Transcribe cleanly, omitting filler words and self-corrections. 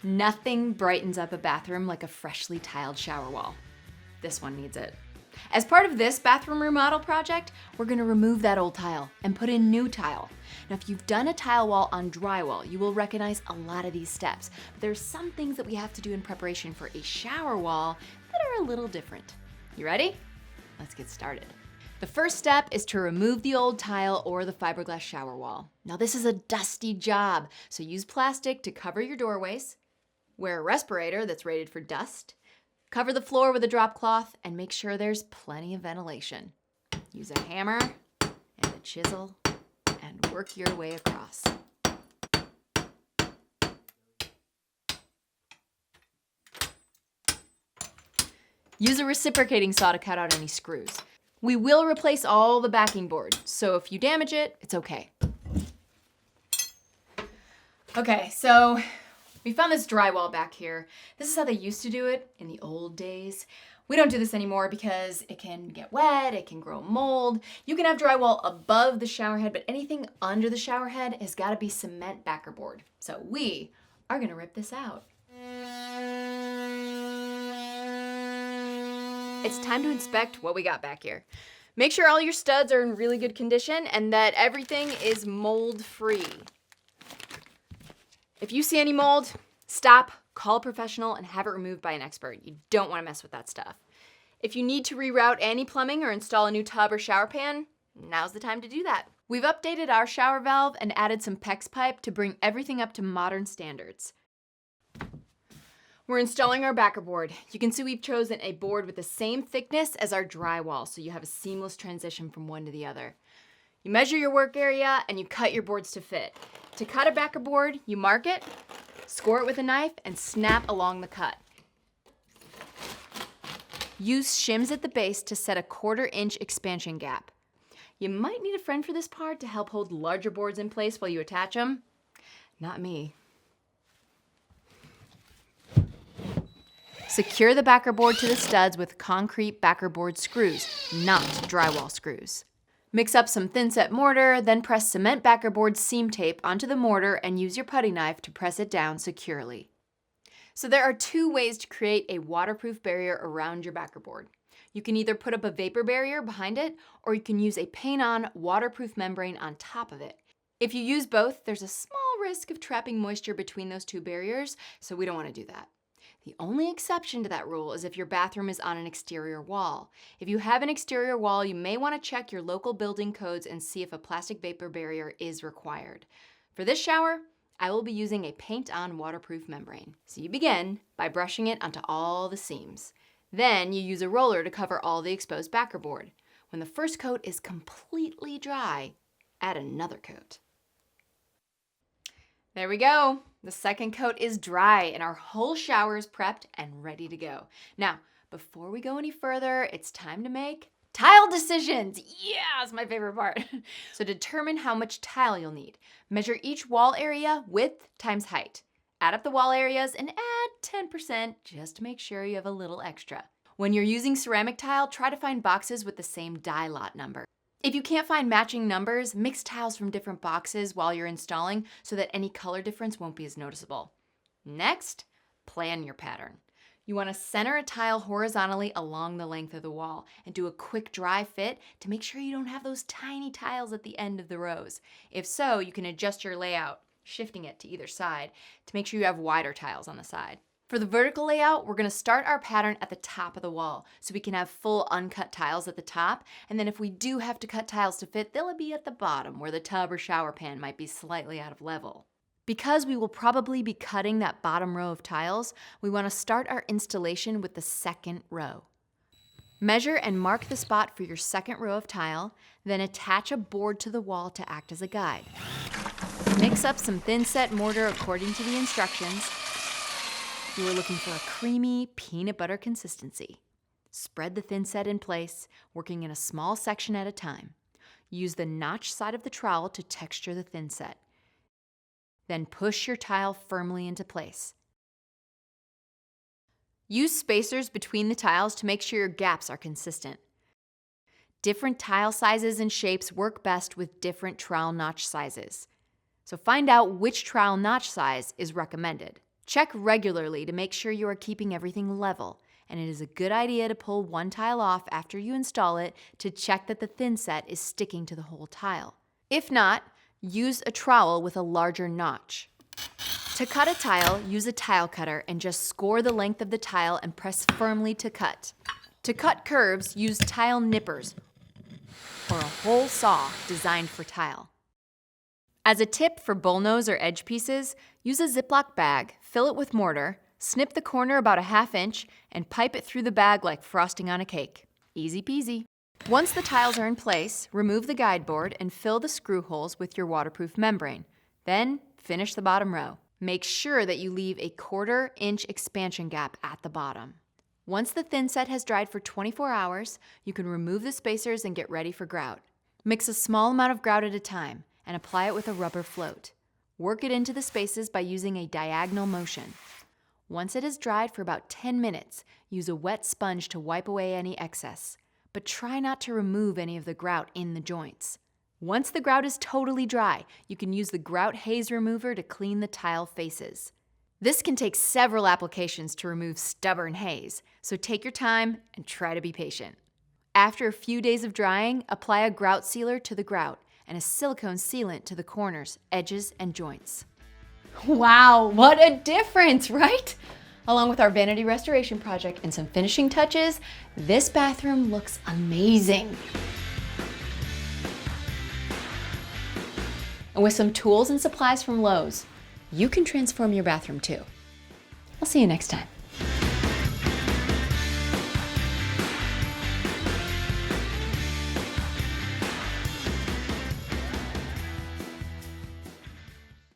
Nothing brightens up a bathroom like a freshly tiled shower wall. This one needs it. As part of this bathroom remodel project, we're gonna remove that old tile and put in new tile. Now, if you've done a tile wall on drywall, you will recognize a lot of these steps. But there's some things that we have to do in preparation for a shower wall that are a little different. You ready? Let's get started. The first step is to remove the old tile or the fiberglass shower wall. Now, this is a dusty job, so use plastic to cover your doorways, wear a respirator that's rated for dust, cover the floor with a drop cloth, and make sure there's plenty of ventilation. Use a hammer and a chisel and work your way across. Use a reciprocating saw to cut out any screws. We will replace all the backing board, so if you damage it, it's okay. Okay, so we found this drywall back here. This is how they used to do it in the old days. We don't do this anymore because it can get wet, it can grow mold. You can have drywall above the shower head, but anything under the shower head has got to be cement backer board. So we are gonna rip this out. It's time to inspect what we got back here. Make sure all your studs are in really good condition and that everything is mold-free. If you see any mold, stop, call a professional, and have it removed by an expert. You don't want to mess with that stuff. If you need to reroute any plumbing or install a new tub or shower pan, now's the time to do that. We've updated our shower valve and added some PEX pipe to bring everything up to modern standards. We're installing our backer board. You can see we've chosen a board with the same thickness as our drywall, so you have a seamless transition from one to the other. You measure your work area and you cut your boards to fit. To cut a backer board, you mark it, score it with a knife, and snap along the cut. Use shims at the base to set a 1/4 inch expansion gap. You might need a friend for this part to help hold larger boards in place while you attach them. Not me. Secure the backer board to the studs with concrete backer board screws, not drywall screws. Mix up some thin-set mortar, then press cement backer board seam tape onto the mortar and use your putty knife to press it down securely. So there are 2 ways to create a waterproof barrier around your backer board. You can either put up a vapor barrier behind it, or you can use a paint-on waterproof membrane on top of it. If you use both, there's a small risk of trapping moisture between those 2 barriers, so we don't want to do that. The only exception to that rule is if your bathroom is on an exterior wall. If you have an exterior wall, you may want to check your local building codes and see if a plastic vapor barrier is required. For this shower, I will be using a paint-on waterproof membrane. So you begin by brushing it onto all the seams. Then you use a roller to cover all the exposed backer board. When the first coat is completely dry, add another coat. There we go. The second coat is dry and our whole shower is prepped and ready to go. Now, before we go any further, it's time to make tile decisions. Yeah, that's my favorite part. So determine how much tile you'll need. Measure each wall area width times height. Add up the wall areas and add 10% just to make sure you have a little extra. When you're using ceramic tile, try to find boxes with the same die lot number. If you can't find matching numbers, mix tiles from different boxes while you're installing so that any color difference won't be as noticeable. Next, plan your pattern. You want to center a tile horizontally along the length of the wall and do a quick dry fit to make sure you don't have those tiny tiles at the end of the rows. If so, you can adjust your layout, shifting it to either side to make sure you have wider tiles on the side. For the vertical layout, we're going to start our pattern at the top of the wall so we can have full uncut tiles at the top, and then if we do have to cut tiles to fit, they'll be at the bottom where the tub or shower pan might be slightly out of level. Because we will probably be cutting that bottom row of tiles, we want to start our installation with the second row. Measure and mark the spot for your second row of tile, then attach a board to the wall to act as a guide. Mix up some thin-set mortar according to the instructions. You are looking for a creamy peanut butter consistency. Spread the thin set in place, working in a small section at a time. Use the notch side of the trowel to texture the thin set. Then push your tile firmly into place. Use spacers between the tiles to make sure your gaps are consistent. Different tile sizes and shapes work best with different trowel notch sizes. So find out which trowel notch size is recommended. Check regularly to make sure you are keeping everything level, and it is a good idea to pull one tile off after you install it to check that the thin set is sticking to the whole tile. If not, use a trowel with a larger notch. To cut a tile, use a tile cutter and just score the length of the tile and press firmly to cut. To cut curves, use tile nippers or a hole saw designed for tile. As a tip for bullnose or edge pieces, use a Ziploc bag, fill it with mortar, snip the corner about a ½ inch, and pipe it through the bag like frosting on a cake. Easy peasy. Once the tiles are in place, remove the guide board and fill the screw holes with your waterproof membrane. Then, finish the bottom row. Make sure that you leave a ½ inch expansion gap at the bottom. Once the thin set has dried for 24 hours, you can remove the spacers and get ready for grout. Mix a small amount of grout at a time and apply it with a rubber float. Work it into the spaces by using a diagonal motion. Once it has dried for about 10 minutes, use a wet sponge to wipe away any excess, but try not to remove any of the grout in the joints. Once the grout is totally dry, you can use the grout haze remover to clean the tile faces. This can take several applications to remove stubborn haze, so take your time and try to be patient. After a few days of drying, apply a grout sealer to the grout and a silicone sealant to the corners, edges, and joints. Wow, what a difference, right? Along with our vanity restoration project and some finishing touches, this bathroom looks amazing. And with some tools and supplies from Lowe's, you can transform your bathroom too. I'll see you next time.